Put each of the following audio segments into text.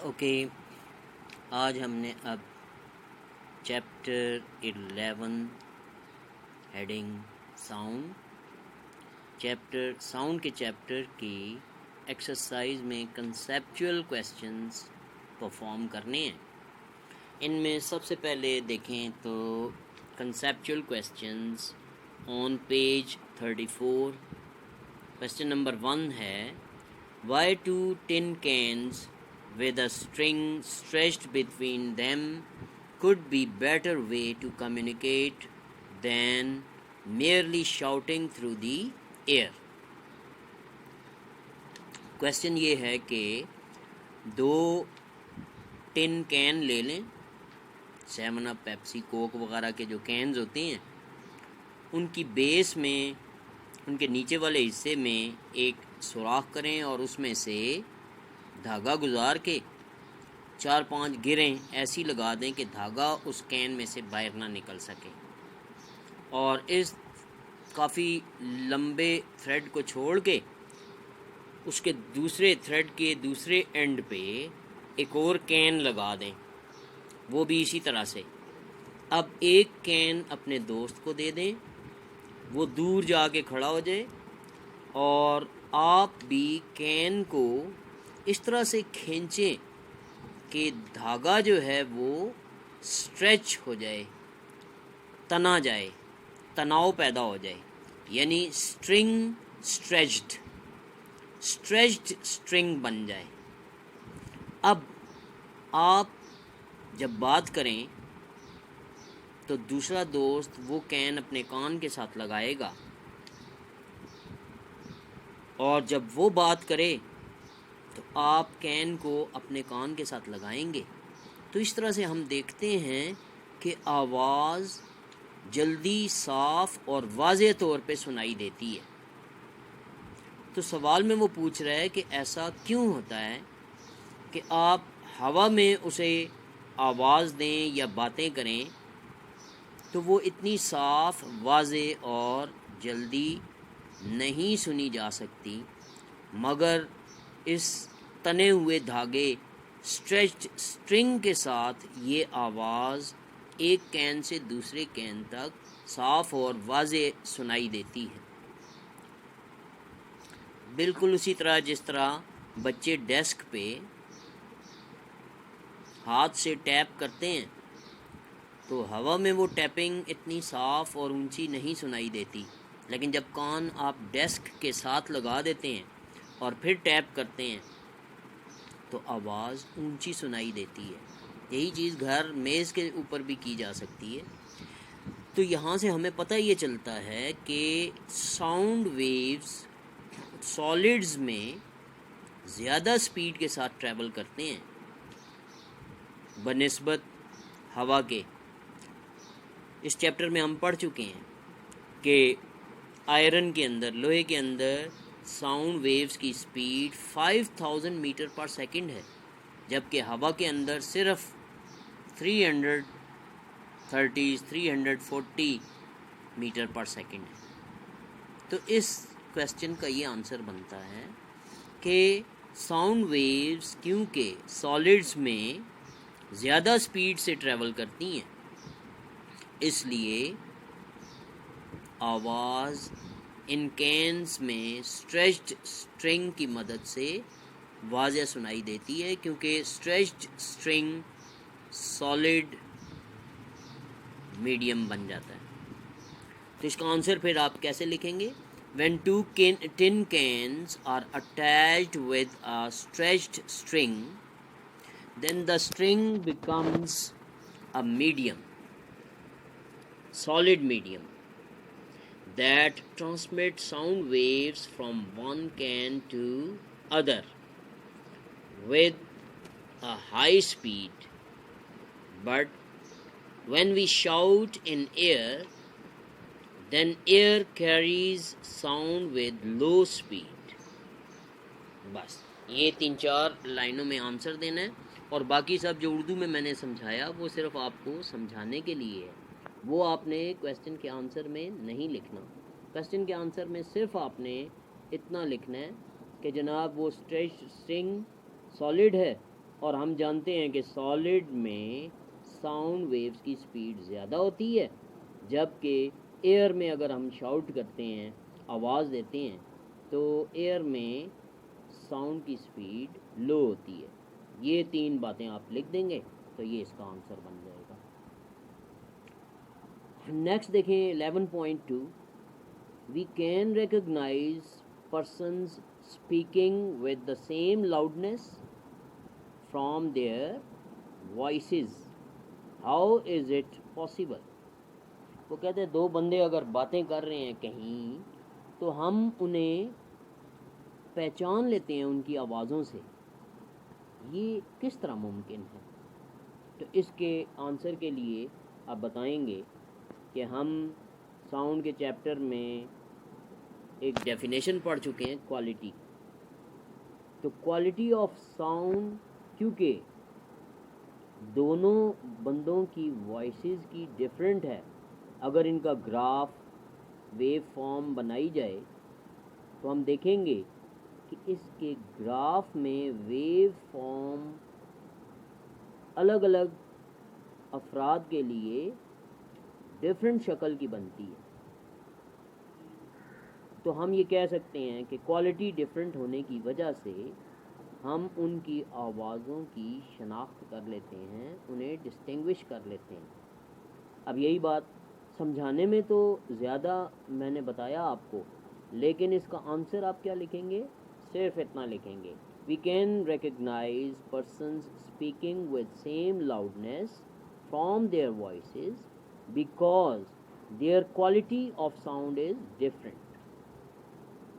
Okay, آج ہم نے اب چیپٹر 11 ہیڈنگ ساؤنڈ کے چیپٹر کی ایکسرسائز میں کنسیپچول کویسچنز پرفارم کرنے ہیں۔ ان میں سب سے پہلے دیکھیں تو کنسیپچول کویسچنز آن پیج 34۔ کویسچن نمبر 1 ہے why two tin cans with a string stretched between them could be better way to communicate than merely shouting through the air۔ Question یہ ہے کہ دو ٹن کین لے لیں، 7 اپ، پیپسی، کوک وغیرہ کے جو Keynes ہوتے ہیں، ان کی بیس میں، ان کے نیچے والے حصے میں ایک سوراخ کریں اور اس میں سے دھاگا گزار کے 4-5 گریں ایسی لگا دیں کہ دھاگا اس کین میں سے باہر نہ نکل سکے، اور اس کافی لمبے تھریڈ کو چھوڑ کے اس کے دوسرے تھریڈ کے دوسرے اینڈ پہ ایک اور کین لگا دیں، وہ بھی اسی طرح سے۔ اب ایک کین اپنے دوست کو دے دیں، وہ دور جا کے کھڑا ہو جائے، اور آپ بھی کین کو اس طرح سے کھینچیں کہ دھاگا جو ہے وہ سٹریچ ہو جائے، تنا جائے، تناؤ پیدا ہو جائے، یعنی سٹرنگ سٹریچڈ سٹرنگ بن جائے۔ اب آپ جب بات کریں تو دوسرا دوست وہ کین اپنے کان کے ساتھ لگائے گا، اور جب وہ بات کرے تو آپ کین کو اپنے کان کے ساتھ لگائیں گے۔ تو اس طرح سے ہم دیکھتے ہیں کہ آواز جلدی، صاف اور واضح طور پہ سنائی دیتی ہے۔ تو سوال میں وہ پوچھ رہا ہے کہ ایسا کیوں ہوتا ہے کہ آپ ہوا میں اسے آواز دیں یا باتیں کریں تو وہ اتنی صاف، واضح اور جلدی نہیں سنی جا سکتی، مگر اس تنے ہوئے دھاگے سٹریچڈ سٹرنگ کے ساتھ یہ آواز ایک کین سے دوسرے کین تک صاف اور واضح سنائی دیتی ہے۔ بالکل اسی طرح جس طرح بچے ڈیسک پہ ہاتھ سے ٹیپ کرتے ہیں تو ہوا میں وہ ٹیپنگ اتنی صاف اور اونچی نہیں سنائی دیتی، لیکن جب کان آپ ڈیسک کے ساتھ لگا دیتے ہیں اور پھر ٹیپ کرتے ہیں تو آواز اونچی سنائی دیتی ہے۔ یہی چیز گھر میز کے اوپر بھی کی جا سکتی ہے۔ تو یہاں سے ہمیں پتہ یہ چلتا ہے کہ ساؤنڈ ویوز سالڈز میں زیادہ سپیڈ کے ساتھ ٹریول کرتے ہیں بنسبت ہوا کے۔ اس چیپٹر میں ہم پڑھ چکے ہیں کہ آئرن کے اندر، لوہے کے اندر ساؤنڈ ویوز کی سپیڈ 5000 میٹر پر سیکنڈ ہے، جبکہ ہوا کے اندر صرف 340 میٹر پر سیکنڈ ہے۔ تو اس کویسچن کا یہ آنسر بنتا ہے کہ ساؤنڈ ویوز کیونکہ سالڈز میں زیادہ سپیڈ سے ٹریول کرتی ہیں، اس لیے آواز ان کینز میں سٹریچڈ سٹرنگ کی مدد سے واضح سنائی دیتی ہے، کیونکہ سٹریچڈ سٹرنگ سالڈ میڈیم بن جاتا ہے۔ تو اس کا آنسر پھر آپ کیسے لکھیں گے؟ When two tin cans are attached with a stretched string, then the string becomes a medium, solid medium, that transmits sound waves from one can to other with a high speed. But when we shout in air, then air carries sound with low speed۔ بس یہ 3-4 لائنوں میں answer دینا ہے، اور باقی سب جو اردو میں نے سمجھایا وہ صرف آپ کو سمجھانے کے لیے ہے، وہ آپ نے کویسچن کے آنسر میں نہیں لکھنا۔ کویسچن کے آنسر میں صرف آپ نے اتنا لکھنا ہے کہ جناب وہ سٹرنگ سالڈ ہے اور ہم جانتے ہیں کہ سالڈ میں ساؤنڈ ویوز کی سپیڈ زیادہ ہوتی ہے، جبکہ ایئر میں اگر ہم شاؤٹ کرتے ہیں، آواز دیتے ہیں، تو ایئر میں ساؤنڈ کی سپیڈ لو ہوتی ہے۔ یہ 3 باتیں آپ لکھ دیں گے تو یہ اس کا آنسر بن جائے گا۔ نیکسٹ دیکھیں 11.2، we can recognise persons speaking with the same loudness from their voices. How is it possible؟ وہ کہتے ہیں 2 بندے اگر باتیں کر رہے ہیں کہیں تو ہم انہیں پہچان لیتے ہیں ان کی آوازوں سے، یہ کس طرح ممکن ہے؟ تو اس کے آنسر کے لیے آپ بتائیں گے کہ ہم ساؤنڈ کے چیپٹر میں ایک ڈیفینیشن پڑھ چکے ہیں کوالٹی، تو کوالٹی آف ساؤنڈ کیونکہ دونوں بندوں کی وائسز کی ڈیفرنٹ ہے، اگر ان کا گراف ویو فارم بنائی جائے تو ہم دیکھیں گے کہ اس کے گراف میں ویو فارم الگ الگ افراد کے لیے ڈیفرنٹ شکل کی بنتی ہے، تو ہم یہ کہہ سکتے ہیں کہ کوالٹی ڈیفرنٹ ہونے کی وجہ سے ہم ان کی آوازوں کی شناخت کر لیتے ہیں، انہیں ڈسٹنگوش کر لیتے ہیں۔ اب یہی بات سمجھانے میں تو زیادہ میں نے بتایا آپ کو، لیکن اس کا آنسر آپ کیا لکھیں گے؟ صرف اتنا لکھیں گے، we can recognise persons speaking with same loudness from their voices because their quality of sound is different.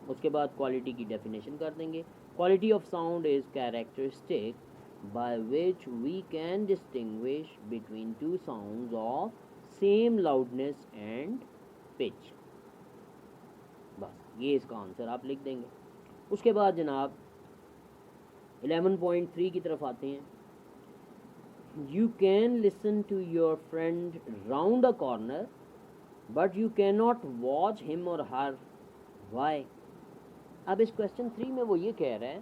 اس کے بعد کوالٹی کی ڈیفینیشن کر دیں گے، quality of sound is characteristic by which we can distinguish between 2 sounds of same loudness and pitch. بس یہ اس کا آنسر آپ لکھ دیں گے۔ اس کے بعد جناب 11.3 کی طرف آتے ہیں، you can listen to your friend round a corner but you can not watch him or Hare, Y? اب اس کویسچن 3 میں وہ یہ کہہ رہا ہے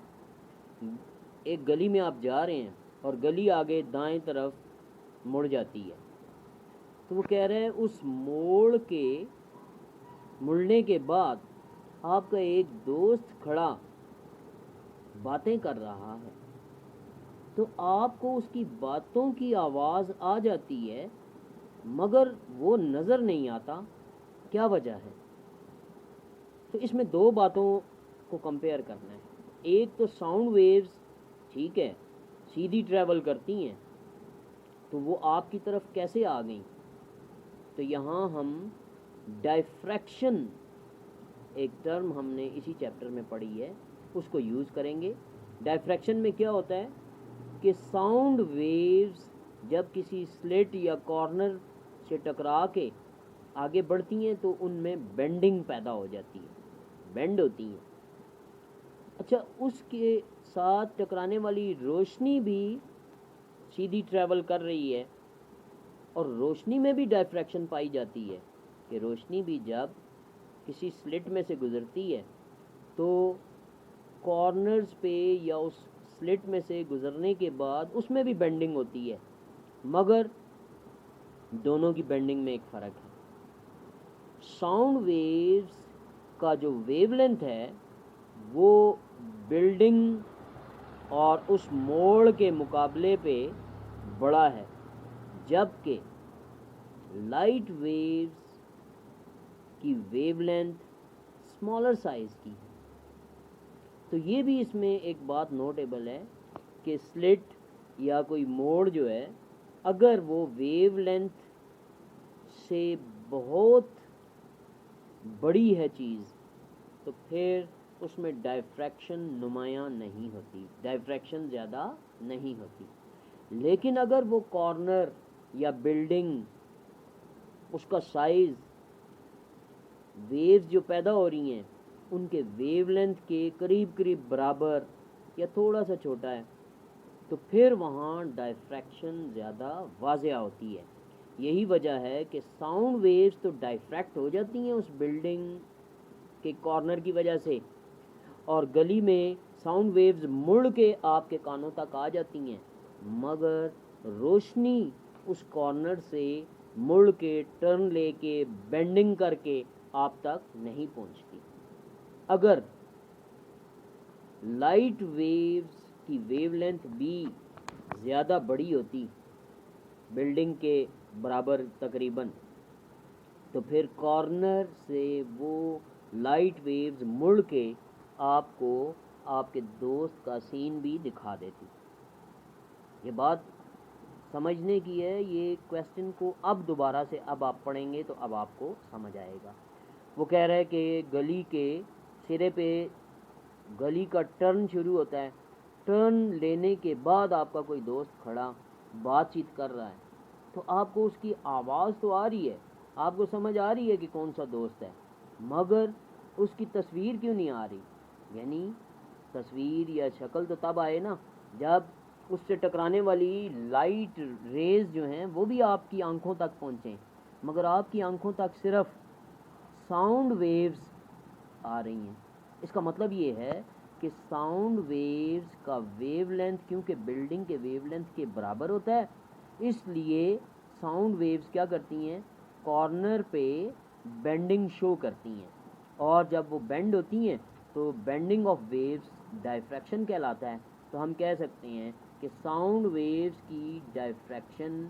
ایک گلی میں آپ جا رہے ہیں اور گلی آگے دائیں طرف مڑ جاتی ہے، تو وہ کہہ رہے ہیں اس موڑ کے مڑنے کے بعد آپ کا ایک دوست کھڑا باتیں کر رہا ہے، تو آپ کو اس کی باتوں کی آواز آ جاتی ہے مگر وہ نظر نہیں آتا، کیا وجہ ہے؟ تو اس میں 2 باتوں کو کمپیئر کرنا ہے، ایک تو ساؤنڈ ویوز ٹھیک ہے سیدھی ٹریول کرتی ہیں، تو وہ آپ کی طرف کیسے آ گئیں؟ تو یہاں ہم ڈائفریکشن، ایک ٹرم ہم نے اسی چیپٹر میں پڑھی ہے، اس کو یوز کریں گے۔ ڈائفریکشن میں کیا ہوتا ہے کہ ساؤنڈ ویوز جب کسی سلٹ یا کارنر سے ٹکرا کے آگے بڑھتی ہیں تو ان میں بینڈنگ پیدا ہو جاتی ہے، بینڈ ہوتی ہیں۔ اچھا، اس کے ساتھ ٹکرانے والی روشنی بھی سیدھی ٹریول کر رہی ہے، اور روشنی میں بھی ڈائفریکشن پائی جاتی ہے کہ روشنی بھی جب کسی سلٹ میں سے گزرتی ہے تو کارنرز پہ یا اس سلٹ میں سے گزرنے کے بعد اس میں بھی بینڈنگ ہوتی ہے، مگر دونوں کی بینڈنگ میں ایک فرق ہے۔ ساؤنڈ ویوز کا جو ویو لینتھ ہے وہ بلڈنگ اور اس موڑ کے مقابلے پہ بڑا ہے، جبکہ لائٹ ویوز کی ویو لینتھ اسمالر سائز کی ہے۔ تو یہ بھی اس میں ایک بات نوٹیبل ہے کہ سلٹ یا کوئی موڑ جو ہے اگر وہ ویو لینتھ سے بہت بڑی ہے چیز تو پھر اس میں ڈائفریکشن نمایاں نہیں ہوتی، ڈائفریکشن زیادہ نہیں ہوتی، لیکن اگر وہ کارنر یا بلڈنگ اس کا سائز ویوز جو پیدا ہو رہی ہیں ان کے ویو لینتھ کے قریب قریب برابر یا تھوڑا سا چھوٹا ہے تو پھر وہاں ڈائفریکشن زیادہ واضح ہوتی ہے۔ یہی وجہ ہے کہ ساؤنڈ ویوز تو ڈائفریکٹ ہو جاتی ہیں اس بلڈنگ کے کارنر کی وجہ سے، اور گلی میں ساؤنڈ ویوز مڑ کے آپ کے کانوں تک آ جاتی ہیں، مگر روشنی اس کارنر سے مڑ کے ٹرن لے کے بینڈنگ کر کے آپ تک نہیں پہنچتی. اگر لائٹ ویوز کی ویو لینتھ بھی زیادہ بڑی ہوتی بلڈنگ کے برابر تقریباً, تو پھر کارنر سے وہ لائٹ ویوز مڑ کے آپ کو آپ کے دوست کا سین بھی دکھا دیتی. یہ بات سمجھنے کی ہے. یہ کویسچن کو اب دوبارہ سے اب آپ پڑھیں گے تو اب آپ کو سمجھ آئے گا. وہ کہہ رہا ہے کہ گلی کے سرے پہ گلی کا ٹرن شروع ہوتا ہے, ٹرن لینے کے بعد آپ کا کوئی دوست کھڑا بات چیت کر رہا ہے, تو آپ کو اس کی آواز تو آ رہی ہے, آپ کو سمجھ آ رہی ہے کہ کون سا دوست ہے, مگر اس کی تصویر کیوں نہیں آ رہی؟ یعنی تصویر یا شکل تو تب آئے نا جب اس سے ٹکرانے والی لائٹ ریز جو ہیں وہ بھی آپ کی آنکھوں تک پہنچیں, مگر آپ کی آنکھوں تک صرف ساؤنڈ ویوز آ رہی ہیں. اس کا مطلب یہ ہے کہ ساؤنڈ ویوز کا ویو لینتھ کیونکہ بلڈنگ کے ویو لینتھ کے برابر ہوتا ہے, اس لیے ساؤنڈ ویوز کیا کرتی ہیں, کارنر پہ بینڈنگ شو کرتی ہیں, اور جب وہ بینڈ ہوتی ہیں تو بینڈنگ آف ویوز ڈائفریکشن کہلاتا ہے. تو ہم کہہ سکتے ہیں کہ ساؤنڈ ویوز کی ڈائفریکشن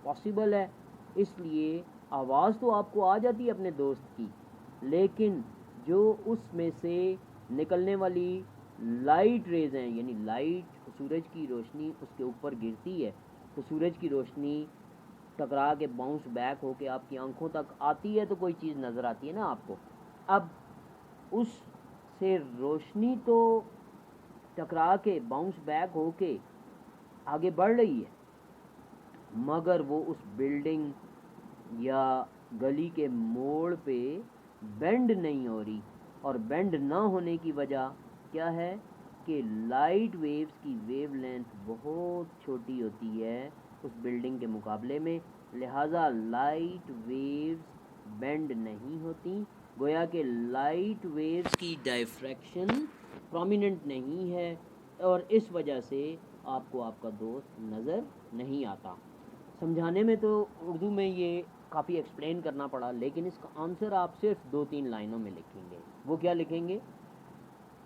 پاسبل ہے, اس لیے آواز تو آپ کو آ جاتی ہے اپنے دوست کی, لیکن جو اس میں سے نکلنے والی لائٹ ریز ہیں, یعنی لائٹ سورج کی روشنی اس کے اوپر گرتی ہے تو سورج کی روشنی ٹکرا کے باؤنس بیک ہو کے آپ کی آنکھوں تک آتی ہے تو کوئی چیز نظر آتی ہے نا آپ کو. اب اس سے روشنی تو ٹکرا کے باؤنس بیک ہو کے آگے بڑھ رہی ہے, مگر وہ اس بلڈنگ یا گلی کے موڑ پہ بینڈ نہیں ہو رہی, اور بینڈ نہ ہونے کی وجہ کیا ہے کہ لائٹ ویوز کی ویو لینتھ بہت چھوٹی ہوتی ہے اس بلڈنگ کے مقابلے میں, لہٰذا لائٹ ویوز بینڈ نہیں ہوتی. گویا کہ لائٹ ویوز کی ڈائفریکشن پرومیننٹ نہیں ہے, اور اس وجہ سے آپ کو آپ کا دوست نظر نہیں آتا. سمجھانے میں تو اردو میں یہ کافی ایکسپلین کرنا پڑا, لیکن اس کا آنسر آپ صرف 2-3 لائنوں میں لکھیں گے. وہ کیا لکھیں گے؟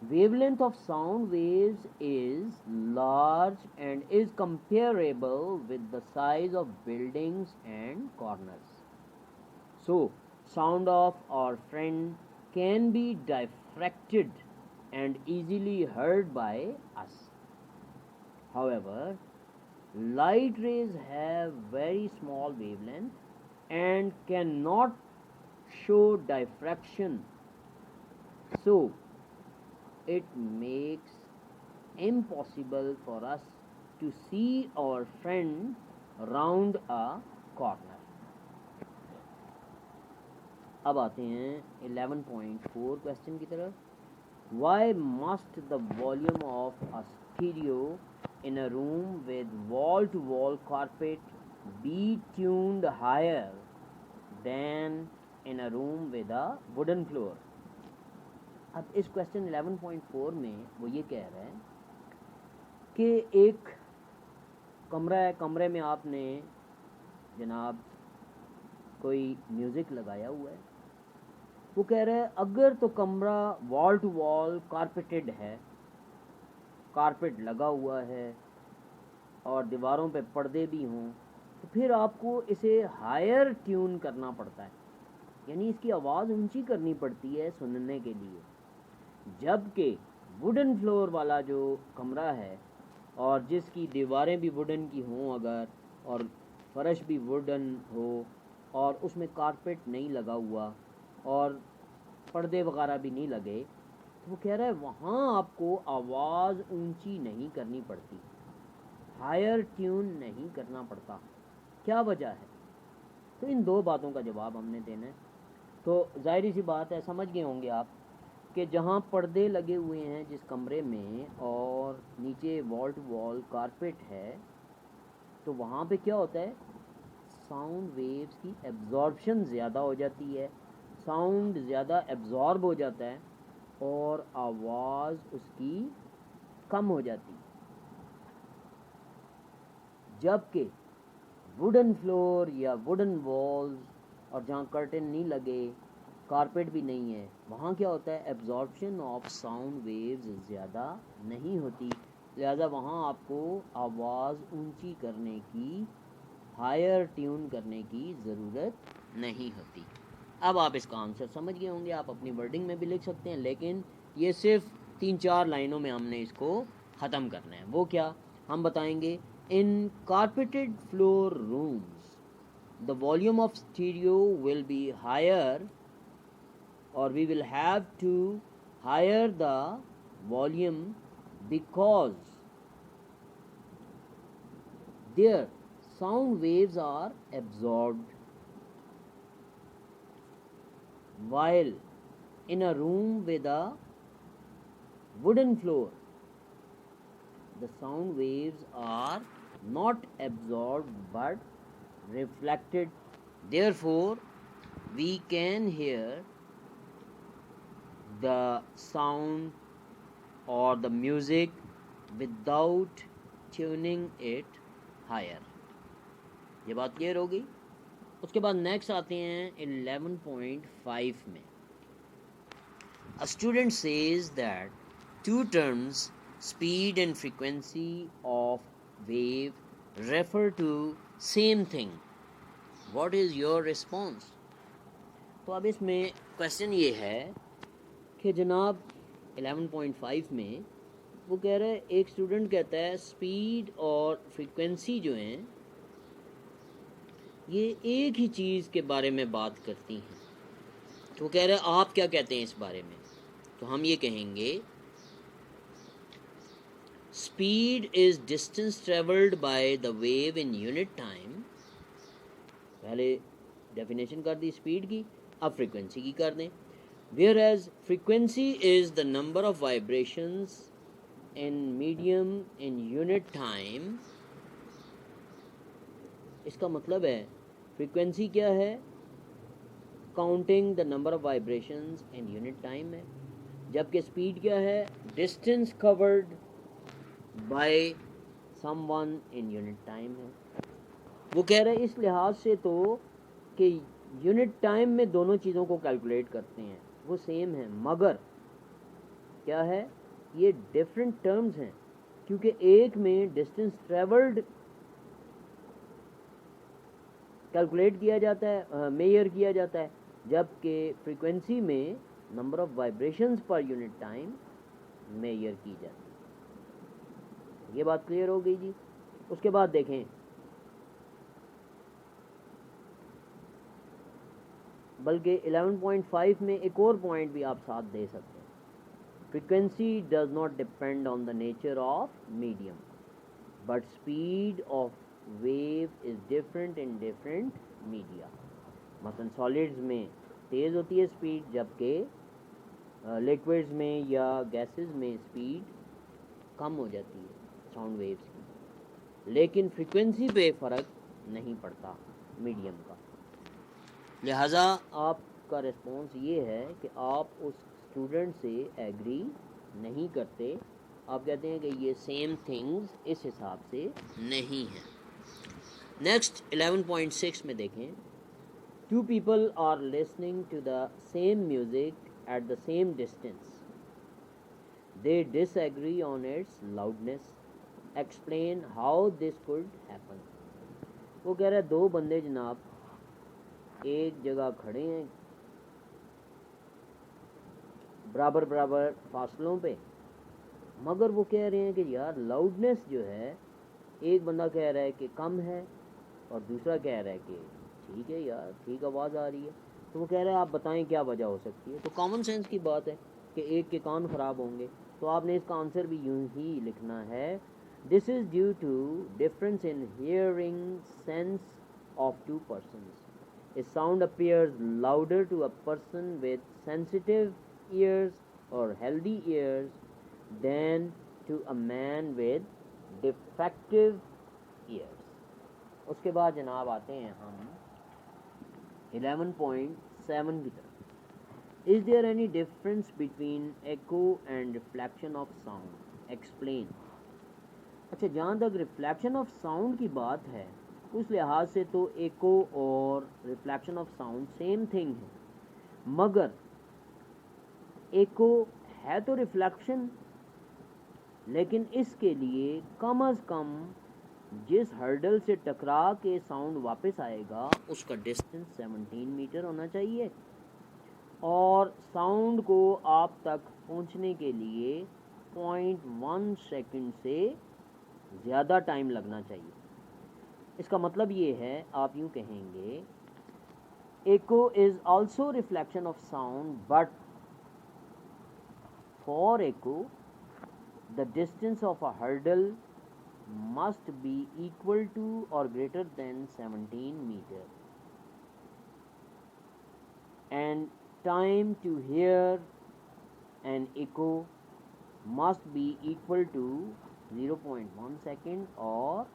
Wave length of sound waves is large and is comparable with the size of buildings and corners. So, sound of our friend can be diffracted and easily heard by us. However, light rays have very small wavelength and cannot show diffraction. So, it makes impossible for us to see our friend round a corner. اب آتے ہیں 11.4 question کی طرف. Why must the volume of a stereo in a room with wall to wall carpet be tuned higher than in a room with a wooden floor? اب اس question 11.4 میں وہ یہ کہہ رہے ہیں کہ ایک کمرہ ہے, کمرے میں آپ نے جناب کوئی میوزک لگایا ہوا ہے. وہ کہہ رہے ہیں اگر تو کمرہ وال ٹو وال کارپیٹڈ ہے, کارپیٹ لگا ہوا ہے اور دیواروں پہ پردے بھی ہوں, تو پھر آپ کو اسے ہائر ٹیون کرنا پڑتا ہے, یعنی اس کی آواز اونچی کرنی پڑتی ہے سننے کے لیے. جبکہ ووڈن فلور والا جو کمرہ ہے اور جس کی دیواریں بھی ووڈن کی ہوں اگر, اور فرش بھی ووڈن ہو اور اس میں کارپیٹ نہیں لگا ہوا اور پردے وغیرہ بھی نہیں لگے, تو وہ کہہ رہا ہے وہاں آپ کو آواز اونچی نہیں کرنی پڑتی, ہائر ٹیون نہیں کرنا پڑتا. کیا وجہ ہے؟ تو ان 2 باتوں کا جواب ہم نے دینا ہے. تو ظاہری سی بات ہے, سمجھ گئے ہوں گے آپ کہ جہاں پردے لگے ہوئے ہیں جس کمرے میں اور نیچے وال ٹو وال کارپیٹ ہے, تو وہاں پہ کیا ہوتا ہے, ساؤنڈ ویوز کی ایبزاربشن زیادہ ہو جاتی ہے, ساؤنڈ زیادہ ایبزارب ہو جاتا ہے اور آواز اس کی کم ہو جاتی ہے. جبکہ ووڈن فلور یا ووڈن والز اور جہاں کرٹن نہیں لگے، کارپیٹ بھی نہیں ہے، وہاں کیا ہوتا ہے، ایبزارپشن آف ساؤنڈ ویوز زیادہ نہیں ہوتی، لہذا وہاں آپ کو آواز اونچی کرنے کی، ہائر ٹیون کرنے کی ضرورت نہیں ہوتی۔ اب آپ اس کا آنسر سمجھ گئے ہوں گے، آپ اپنی ورڈنگ میں بھی لکھ سکتے ہیں، لیکن یہ صرف 3-4 لائنوں میں ہم نے اس کو ختم کرنا ہے۔ وہ کیا ہم بتائیں گے، in carpeted floor rooms the volume of stereo will be higher, or we will have to higher the volume because their sound waves are absorbed, while in a room with a wooden floor the sound waves are not absorbed but reflected, therefore we can hear the sound or the music without tuning it higher۔ یہ بات clear ہو گئی؟ اس کے بعد next آتے ہیں 11.5 میں۔ A student says that two terms, speed and frequency of wave, refer to same thing. What is your response؟ تو اب اس میں کوشچن یہ ہے کہ جناب 11.5 میں وہ کہہ رہا ہے، ایک اسٹوڈنٹ کہتا ہے اسپیڈ اور فریکوینسی جو ہیں یہ ایک ہی چیز کے بارے میں بات کرتی ہیں، تو وہ کہہ رہا ہے آپ کیا کہتے ہیں اس بارے میں؟ تو ہم یہ کہیں گے speed is distance travelled by the wave in unit time, پہلے ڈیفینیشن کر دی اسپیڈ کی، اب فریکوینسی کی کر دیں۔ whereas frequency is the number of vibrations in medium in unit time، اس کا مطلب ہے فریکوینسی کیا ہے، counting the number of vibrations in unit time ہے، جبکہ اسپیڈ کیا ہے، distance covered by some one in unit time ہے۔ وہ کہہ رہے اس لحاظ سے تو کہ یونٹ ٹائم میں دونوں چیزوں کو کیلکولیٹ کرتے ہیں وہ سیم ہیں، مگر کیا ہے، یہ ڈفرینٹ ٹرمز ہیں، کیونکہ ایک میں ڈسٹینس ٹریولڈ کیلکولیٹ کیا جاتا ہے، میئر کیا جاتا ہے، جبکہ فریکوینسی میں number of vibrations per unit time میئر کی جاتی ہے۔ یہ بات کلیئر ہو گئی جی؟ اس کے بعد دیکھیں، بلکہ 11.5 میں ایک اور پوائنٹ بھی آپ ساتھ دے سکتے ہیں، frequency does not depend on the nature of medium but speed of wave is different in different media۔ مثلا سالڈز میں تیز ہوتی ہے اسپیڈ، جبکہ لیکوڈز میں یا گیسز میں اسپیڈ کم ہو جاتی ہے ساؤنڈ ویوز کی، لیکن فریکوینسی پہ فرق نہیں پڑتا میڈیم کا۔ لہٰذا آپ کا رسپانس یہ ہے کہ آپ اس اسٹوڈنٹ سے ایگری نہیں کرتے، آپ کہتے ہیں کہ یہ سیم تھنگز اس حساب سے نہیں ہیں۔ نیکسٹ 11.6 میں دیکھیں، two people are listening to the same music at the same distance, they disagree on its loudness, explain how this could happen. وہ کہہ رہا ہے دو بندے جناب ایک جگہ کھڑے ہیں برابر برابر فاصلوں پہ، مگر وہ کہہ رہے ہیں کہ یار لاؤڈنیس جو ہے، ایک بندہ کہہ رہا ہے کہ کم ہے اور دوسرا کہہ رہا ہے کہ ٹھیک ہے یار ٹھیک آواز آ رہی ہے، تو وہ کہہ رہے ہیں آپ بتائیں کیا وجہ ہو سکتی ہے؟ تو کامن سینس کی بات ہے کہ ایک کے کان خراب ہوں گے، تو آپ نے اس کا آنسر بھی یوں ہی لکھنا ہے، this is due to difference in hearing sense of two persons. A sound appears louder to a person with sensitive ears or healthy ears than to a man with defective ears۔ اس کے بعد جناب آتے ہیں ہم 11.7 کی طرف۔ Is there any difference between echo and reflection of sound؟ Explain۔ اچھا جہاں تک ریفلیکشن آف ساؤنڈ کی بات ہے اس لحاظ سے تو ایکو اور reflection of sound same thing ہے، مگر ایکو ہے تو ریفلیکشن، لیکن اس کے لیے کم از کم جس ہرڈل سے ٹکرا کے ساؤنڈ واپس آئے گا اس کا ڈسٹینس 17 میٹر ہونا چاہیے، اور ساؤنڈ کو آپ تک پہنچنے کے لیے 0.1 سیکنڈ سے زیادہ ٹائم لگنا چاہیے۔ اس کا مطلب یہ ہے، آپ یوں کہیں گے echo is also reflection of sound, but for echo the distance of a hurdle must be equal to or greater than 17 meter, and time to hear an echo must be equal to 0.1 second or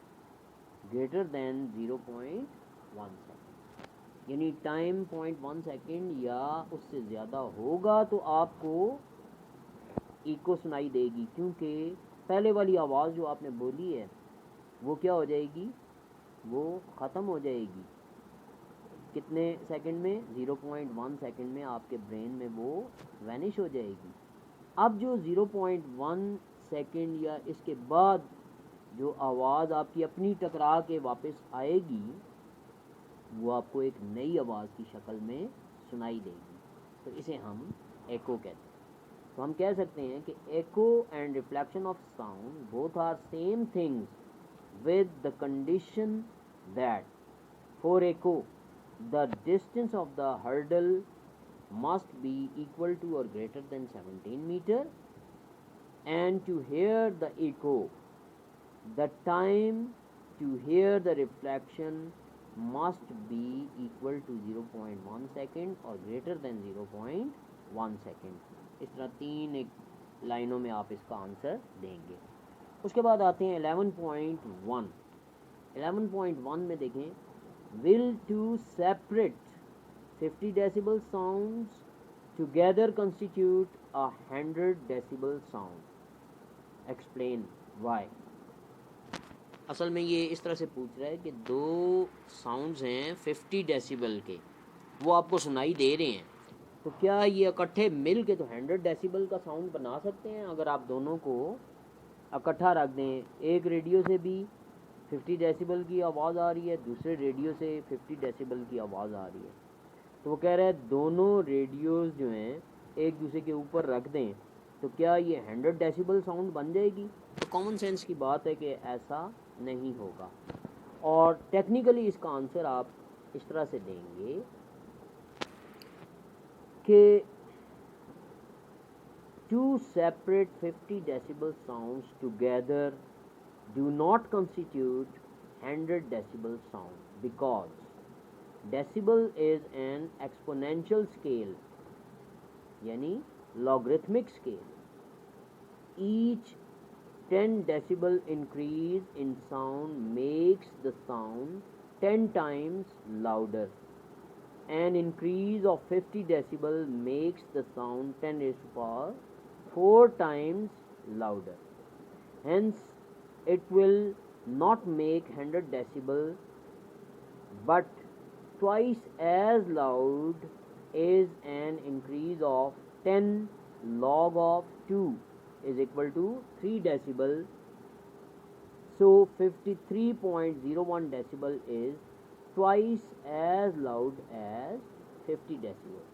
greater than 0.1 second، یعنی time 0.1 second یا اس سے زیادہ ہوگا تو آپ کو eco سنائی دے گی، کیونکہ پہلے والی آواز جو آپ نے بولی ہے وہ کیا ہو جائے گی، وہ ختم ہو جائے گی کتنے سیکنڈ میں، 0.1 سیکنڈ میں آپ کے برین میں وہ وینش ہو جائے گی۔ اب جو 0.1 سیکنڈ یا اس کے بعد جو آواز آپ کی اپنی ٹکرا کے واپس آئے گی وہ آپ کو ایک نئی آواز کی شکل میں سنائی دے گی، تو اسے ہم ایکو کہتے ہیں۔ تو ہم کہہ سکتے ہیں کہ echo and reflection of sound both are same things with the condition that for echo the distance of the hurdle must be equal to or greater than 17 meter, and to hear the echo the time to hear the reflection must be equal to 0.1 second or greater than 0.1 second۔ اس طرح 3 لائنوں میں آپ اس کا answer دیں گے۔ اس کے بعد آتے ہیں 11.1۔ 11.1 میں دیکھیں will two separate 50 decibel sounds together constitute a 100 decibel sound, explain why۔ اصل میں یہ اس طرح سے پوچھ رہا ہے کہ دو ساؤنڈز ہیں 50 ڈیسیبل کے، وہ آپ کو سنائی دے رہے ہیں، تو کیا یہ اکٹھے مل کے تو 100 ڈیسیبل کا ساؤنڈ بنا سکتے ہیں؟ اگر آپ دونوں کو اکٹھا رکھ دیں، ایک ریڈیو سے بھی 50 ڈیسیبل کی آواز آ رہی ہے، دوسرے ریڈیو سے 50 ڈیسیبل کی آواز آ رہی ہے، تو وہ کہہ رہے ہیں دونوں ریڈیوز جو ہیں ایک دوسرے کے اوپر رکھ دیں تو کیا یہ 100 ڈیسیبل ساؤنڈ بن جائے گی؟ تو کامن سینس کی بات ہے کہ ایسا نہیں ہوگا، اور ٹیکنیکلی اس کا آنسر آپ اس طرح سے دیں گے کہ two separate 50 decibel sounds together do not constitute 100 decibel sound, because decibel is an exponential scale, یعنی logarithmic scale. Each 10 decibel increase in sound makes the sound 10 times louder. An increase of 50 decibel makes the sound 10 raised to power 4 times louder. Hence, it will not make 100 decibel, but twice as loud is an increase of 10 log of 2 is equal to 3 decibel. So 53.01 decibel is twice as loud as 50 decibel.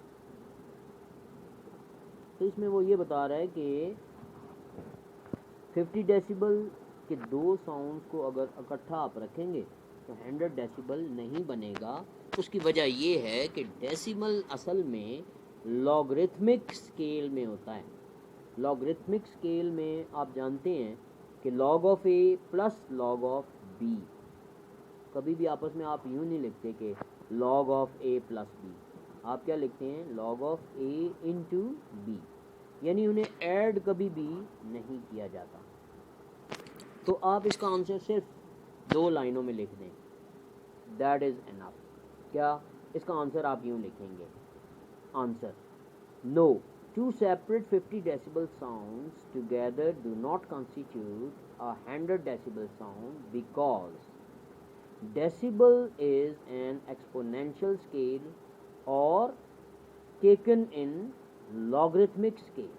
تو اس میں وہ یہ بتا رہا ہے کہ 50 decibel کے دو sound کو اگر اکٹھا آپ رکھیں گے تو 100 ڈیسیبل نہیں بنے گا۔ اس کی وجہ یہ ہے کہ ڈیسیبل اصل میں لاگرتھمک سکیل میں ہوتا ہے۔ لاگرتھمک سکیل میں آپ جانتے ہیں کہ log of A plus log of B, کبھی بھی آپس میں آپ یوں نہیں لکھتے کہ log of A plus B, آپ کیا لکھتے ہیں log of A into B, یعنی انہیں ایڈ کبھی بھی نہیں کیا جاتا۔ تو آپ اس کا آنسر صرف 2 لائنوں میں لکھ دیں، دیٹ از انف۔ کیا اس کا آنسر آپ یوں لکھیں گے، answer know Two separate 50 decibel sounds together do not constitute a 100 decibel sound because decibel is an exponential scale or taken in logarithmic scale.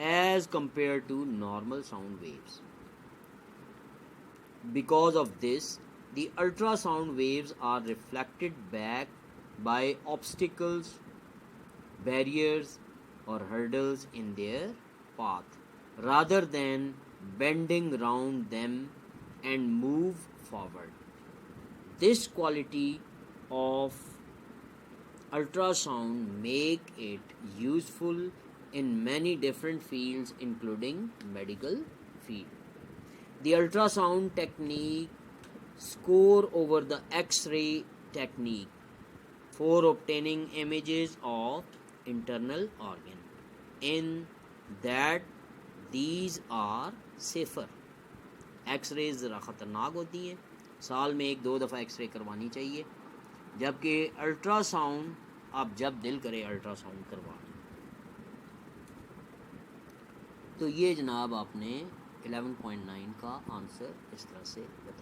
as compared to normal sound waves. Because of this, The ultrasound waves are reflected back by obstacles, barriers, or hurdles in their path, rather than bending round them and move forward. This quality of ultrasound make it useful in many different fields including medical field. The ultrasound technique score over the X-ray technique for obtaining images of internal organ, in that these are safer. X raise ذرا خطرناک ہوتی ہیں، سال میں 1-2 دفعہ X ray کروانی چاہیے، جبکہ الٹرا ساؤنڈ آپ جب دل کرے الٹرا ساؤنڈ کروا لیں. تو یہ جناب آپ نے 11.9 کا آنسر اس طرح سے بتایا.